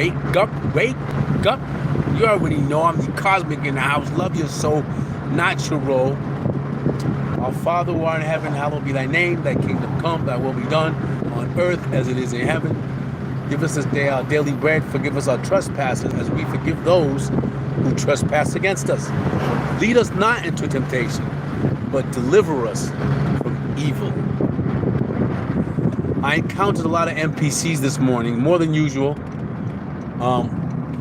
wake up, wake up. You already know I'm the cosmic in the house. Love your soul, natural. Our Father who art in heaven, hallowed be thy name. Thy kingdom come, thy will be done on earth as it is in heaven. Give us this day our daily bread. Forgive us our trespasses as we forgive those who trespass against us. Lead us not into temptation, but deliver us from evil. I encountered a lot of NPCs this morning, more than usual.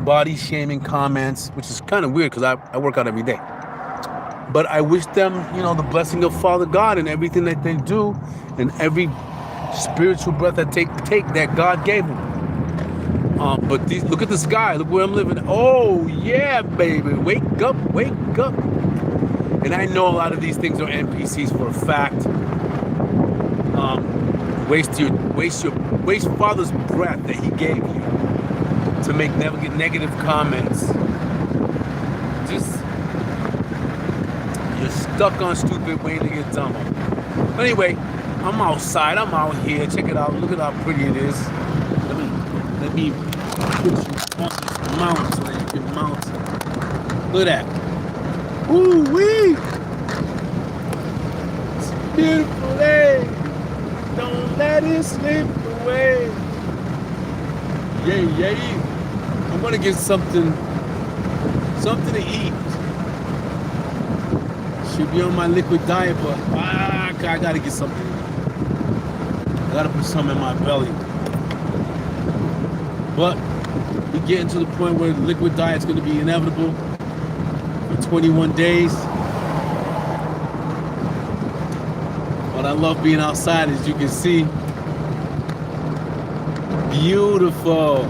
Body shaming comments, which is kind of weird because I work out every day. But I wish them, the blessing of Father God in everything that they do, and every spiritual breath that take that God gave them. But look at the sky. Look where I'm living. Oh yeah, baby, wake up, wake up. And I know a lot of these things are NPCs for a fact. Waste Father's breath that He gave you to make negative comments. You're stuck on stupid waiting to get dumber. Anyway, I'm outside. I'm out here. Check it out. Look at how pretty it is. Let me put you on this mount so that you can mount. Look at that. Ooh wee! It's a beautiful day. Don't let it slip away. Yay. I'm gonna get something to eat. Should be on my liquid diet, but I gotta get something. I gotta put something in my belly. But we're getting to the point where the liquid diet's gonna be inevitable for 21 days. But I love being outside, as you can see. Beautiful.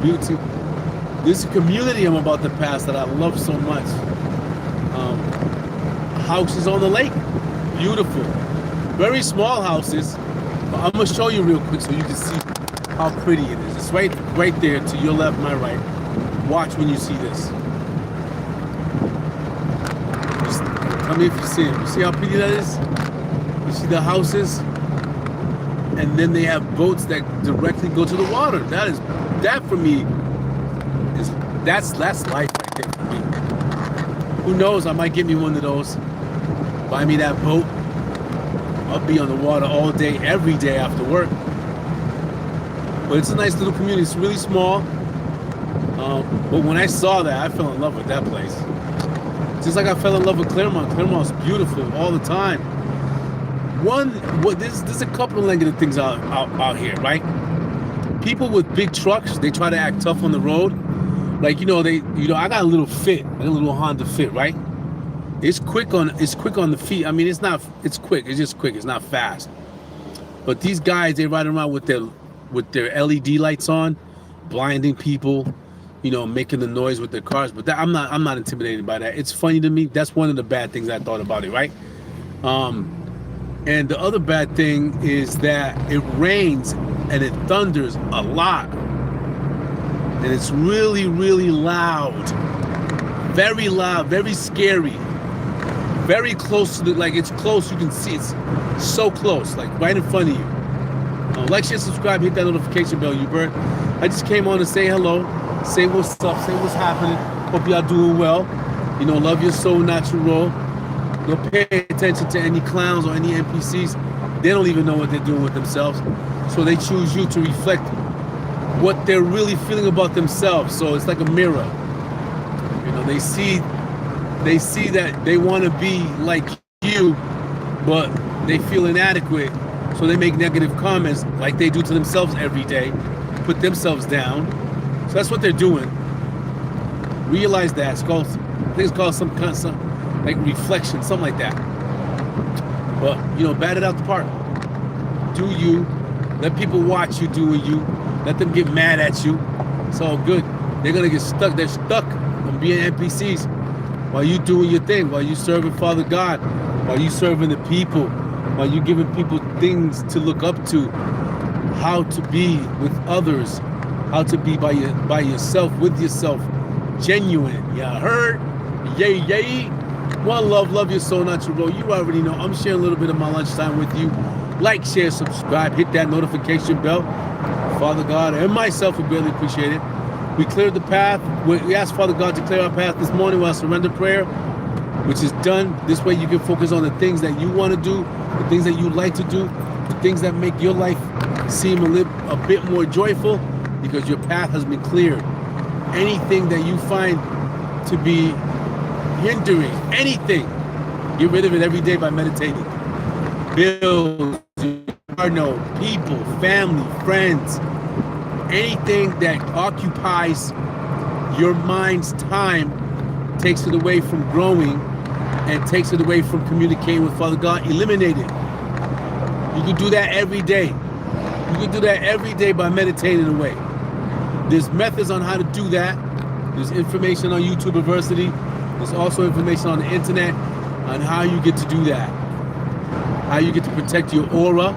Beauty. This community I'm about to pass that I love so much. Houses on the lake. Beautiful. Very small houses. But I'm going to show you real quick so you can see how pretty it is. It's right there to your left, my right. Watch when you see this. Just tell me if you see it. You see how pretty that is? You see the houses? And then they have boats that directly go to the water. That for me is that's life right there for me. Who knows? I might get me one of those. Buy me that boat. I'll be on the water all day, every day after work. But it's a nice little community. It's really small. But when I saw that, I fell in love with that place. Just like I fell in love with Claremont. Claremont's beautiful all the time. There's a couple of negative things out here, right? People with big trucks, they try to act tough on the road. Like, I got a little Fit, like a little Honda Fit, right? It's quick on the feet. I mean, it's quick. It's just quick. It's not fast. But these guys, they ride around with their LED lights on, blinding people, making the noise with their cars. But I'm not intimidated by that. It's funny to me. That's one of the bad things I thought about it, right? And the other bad thing is that it rains and it thunders a lot. And it's really, really loud. Very loud, very scary. Very close to it's close, you can see it's so close, like right in front of you. Like, share, subscribe, hit that notification bell, you bird. I just came on to say hello, say what's up, say what's happening. Hope y'all doing well. Love your soul, natural. Don't pay attention to any clowns or any NPCs. They don't even know what they're doing with themselves. So they choose you to reflect what they're really feeling about themselves. So it's like a mirror. They see that they want to be like you, but they feel inadequate. So they make negative comments like they do to themselves every day, put themselves down. So that's what they're doing. Realize that. I think it's called some kind of like reflection, something like that. But, bat it out the park. Do you. Let people watch you doing you. Let them get mad at you. It's all good. They're going to get stuck. They're stuck on being NPCs while you doing your thing, while you serving Father God, while you serving the people, while you giving people things to look up to, how to be with others, how to be by yourself, with yourself, genuine. Yeah, heard? Yay. One love, love your soul, natural. You already know. I'm sharing a little bit of my lunchtime with you. Like, share, subscribe, hit that notification bell. Father God and myself would greatly appreciate it. We cleared the path. We asked Father God to clear our path this morning with our surrender prayer, which is done. This way you can focus on the things that you want to do, the things that you like to do, the things that make your life seem a bit more joyful, because your path has been cleared. Anything that you find to be hindering, anything, get rid of it every day by meditating. Bills, people, family, friends, anything that occupies your mind's time, takes it away from growing and takes it away from communicating with Father God, eliminate it. You can do that every day. You can do that every day by meditating away. There's methods on how to do that. There's information on YouTube University. There's also information on the internet on how you get to do that. How you get to protect your aura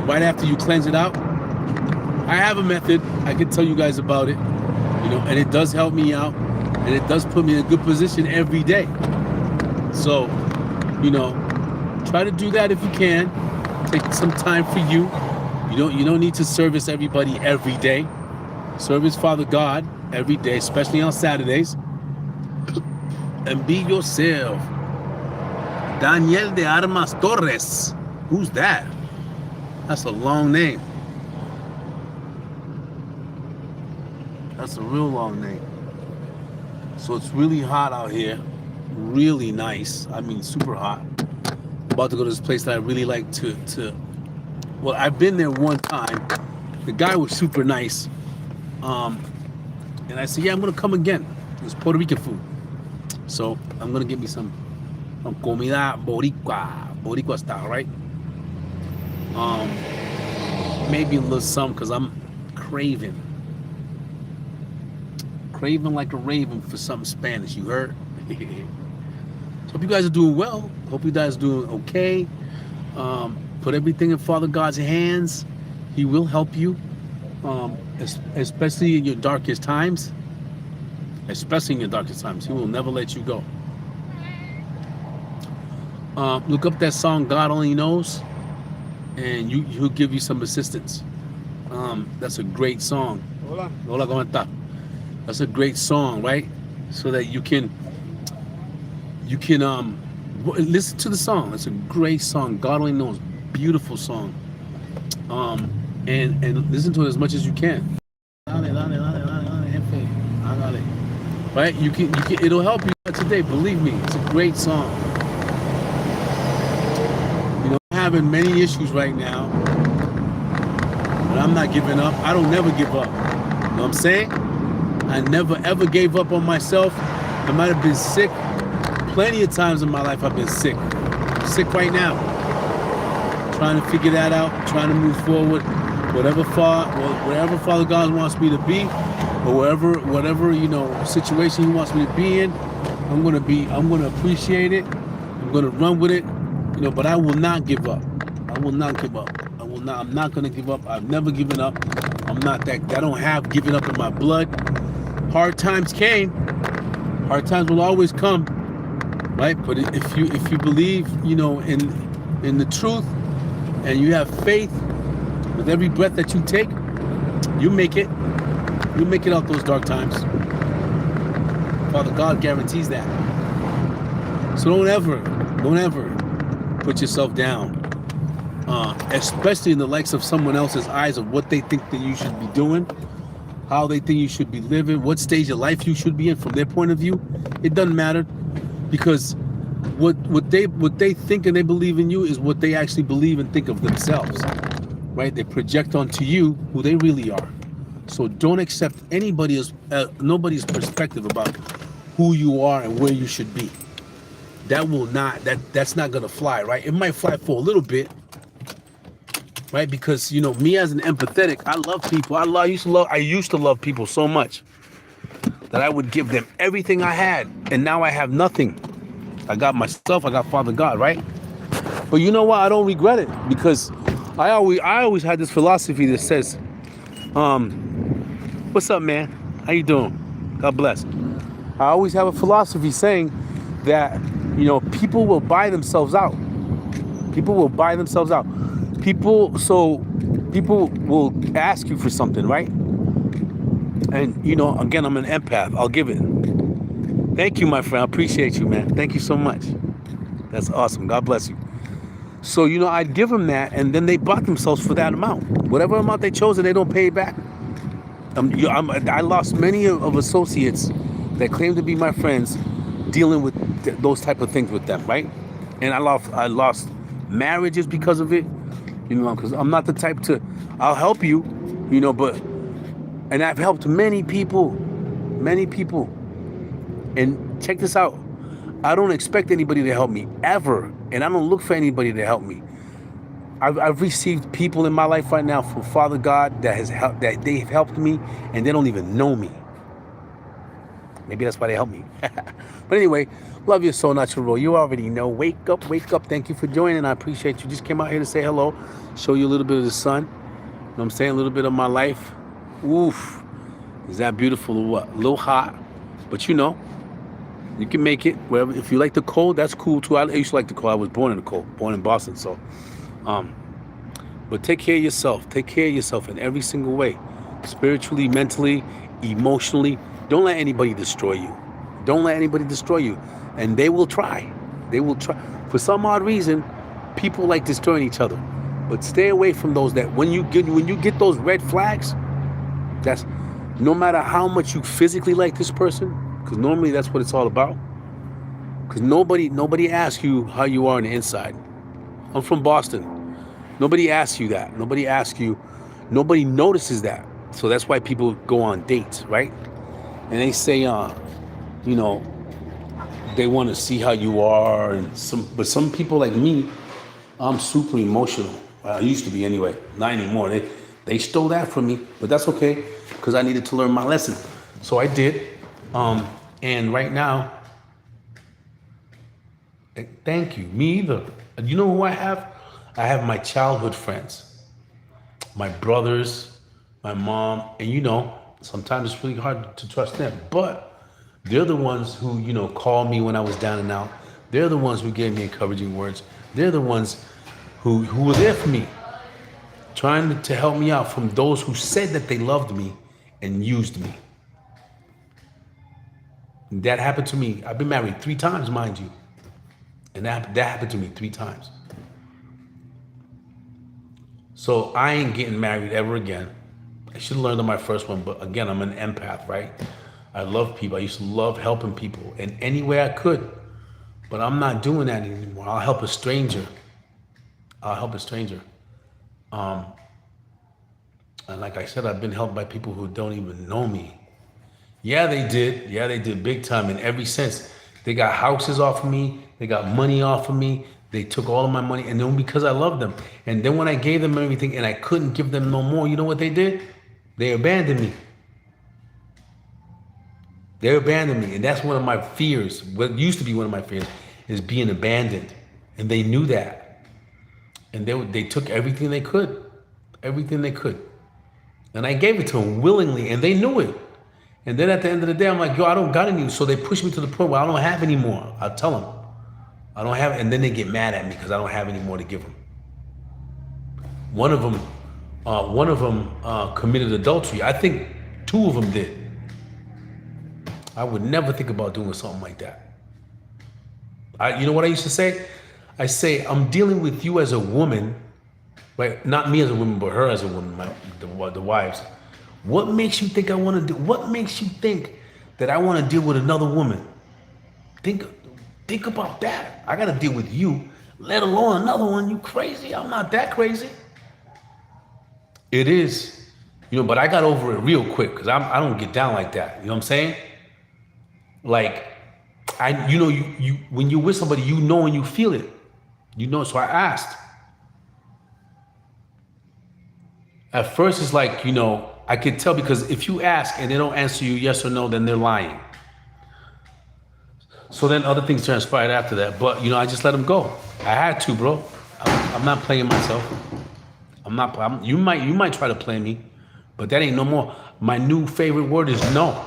right after you cleanse it out. I have a method. I can tell you guys about it, and it does help me out, and it does put me in a good position every day. So, try to do that if you can. Take some time for you. You don't need to service everybody every day. Service Father God every day, especially on Saturdays. And be yourself. Daniel de Armas Torres. Who's that? That's a long name. That's a real long name. So it's really hot out here. Really nice. I mean, super hot. About to go to this place that I really like to well, I've been there one time. The guy was super nice. And I said, yeah, I'm gonna come again. It's Puerto Rican food. So I'm gonna get me some comida Boricua style, right? Maybe a little something, because I'm craving like a raven for something Spanish, you heard? So hope you guys are doing well. Hope you guys are doing okay. Put everything in Father God's hands. He will help you, especially in your darkest times. Especially in your darkest times. He will never let you go. Look up that song, God Only Knows, and he'll give you some assistance. That's a great song. Hola, ¿cómo está? That's a great song, right? So that you can listen to the song. It's a great song. God Only Knows. Beautiful song. And listen to it as much as you can. Right? You can it'll help you today. Believe me, it's a great song. I'm having many issues right now, but I'm not giving up. I don't never give up. You know what I'm saying? I never ever gave up on myself. I might have been sick. Plenty of times in my life I've been sick. I'm sick right now. Trying to figure that out, trying to move forward. Wherever Father God wants me to be, or whatever situation He wants me to be in, I'm gonna appreciate it. I'm gonna run with it, but I will not give up. I will not give up. I'm not gonna give up. I've never given up. I'm not that. I don't have giving up in my blood. Hard times came. Hard times will always come, right? But if you believe, in the truth, and you have faith, with every breath that you take, you make it. You make it out those dark times. Father God guarantees that. So don't ever put yourself down, especially in the likes of someone else's eyes of what they think that you should be doing, how they think you should be living, what stage of life you should be in from their point of view. It doesn't matter, because what they think and they believe in you is what they actually believe and think of themselves, right? They project onto you who they really are. So don't accept nobody's perspective about who you are and where you should be. That's not gonna fly, right? It might fly for a little bit, right? Because me as an empathetic, I love people. I used to love people so much that I would give them everything I had, and now I have nothing. I got myself, I got Father God, right? But you know what? I don't regret it, because I always had this philosophy that says, what's up, man? How you doing? God bless. I always have a philosophy saying that, people will buy themselves out. People will buy themselves out. So People will ask you for something, right? And, you know, again, I'm an empath. I'll give it. Thank you, my friend. I appreciate you, man. Thank you so much. That's awesome. God bless you. So, you know, I'd give them that, and then they bought themselves for that amount. Whatever amount they chose, and they don't pay it back. I lost many of associates that claim to be my friends dealing with those type of things with them, right? And I lost marriages because of it, you know, because I'm not the type to, I'll help you, you know, and I've helped many people. And check this out. I don't expect anybody to help me ever, and I don't look for anybody to help me. I've received people in my life right now from Father God that they've helped me, and they don't even know me. Maybe that's why they help me. But anyway, love you so natural. You already know. Wake up, wake up. Thank you for joining. I appreciate you. Just came out here to say hello, show you a little bit of the sun. You know what I'm saying? A little bit of my life. Oof. Is that beautiful or what? A little hot, but you know, you can make it. Wherever. If you like the cold, that's cool too. I used to like the cold. I was born in the cold, born in Boston, so. But take care of yourself. Take care of yourself in every single way. Spiritually, mentally, emotionally. Don't let anybody destroy you. Don't let anybody destroy you. And they will try. They will try. For some odd reason, people like destroying each other. But stay away from those that when you get those red flags, that's no matter how much you physically like this person, because normally that's what it's all about. Because nobody asks you how you are on the inside. I'm from Boston. Nobody asks you that. Nobody asks you. Nobody notices that. So that's why people go on dates, right? And they say, you know, they want to see how you are. But some people like me, I'm super emotional. I used to be anyway. Not anymore. They stole that from me. But that's okay, because I needed to learn my lesson. So I did. And right now, thank you. Me either. You know who I have? I have my childhood friends, my brothers, my mom, and you know, sometimes it's really hard to trust them, but they're the ones who, you know, called me when I was down and out. They're the ones who gave me encouraging words. They're the ones who were there for me, trying to help me out from those who said that they loved me and used me. And that happened to me. I've been married 3 times, mind you. And that happened to me 3 times. So I ain't getting married ever again. I should have learned on my first one, but again, I'm an empath, right? I love people. I used to love helping people in any way I could, but I'm not doing that anymore. I'll help a stranger. And like I said, I've been helped by people who don't even know me. Yeah, they did. Yeah, they did big time in every sense. They got houses off of me. They got money off of me. They took all of my money, and then because I loved them. And then when I gave them everything and I couldn't give them no more, you know what they did? They abandoned me. They abandoned me. And that's one of my fears. What used to be one of my fears is being abandoned. And they knew that. And they took everything they could. Everything they could. And I gave it to them willingly, and they knew it. And then at the end of the day, I'm like, yo, I don't got any. So they pushed me to the point where I don't have any more. I'll tell them. I don't have, and then they get mad at me because I don't have any more to give them. One of them committed adultery. I think 2 of them did. I would never think about doing something like that. You know what I used to say? I say, I'm dealing with you as a woman, right? Not me as a woman, but her as a woman, the wives. What makes you think I want to do? What makes you think that I want to deal with another woman? Think about that. I got to deal with you, let alone another one. You crazy? I'm not that crazy. It is, you know, but I got over it real quick because I don't get down like that. You know what I'm saying? Like, you when you're with somebody, you know and you feel it. You know, so I asked. At first, it's like, you know, I could tell because if you ask and they don't answer you yes or no, then they're lying. So then other things transpired after that. But, you know, I just let them go. I had to, bro. I'm not playing myself. You might try to play me, but that ain't no more. My new favorite word is no.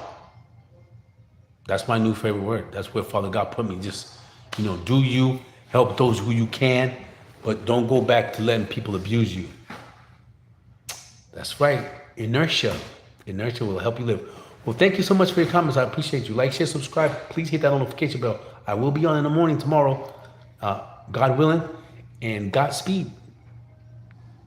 That's my new favorite word. That's where Father God put me. Just, you know, do you, help those who you can, but don't go back to letting people abuse you. That's right. Inertia. Inertia will help you live. Well, thank you so much for your comments. I appreciate you. Like, share, subscribe. Please hit that notification bell. I will be on in the morning tomorrow, God willing, and Godspeed.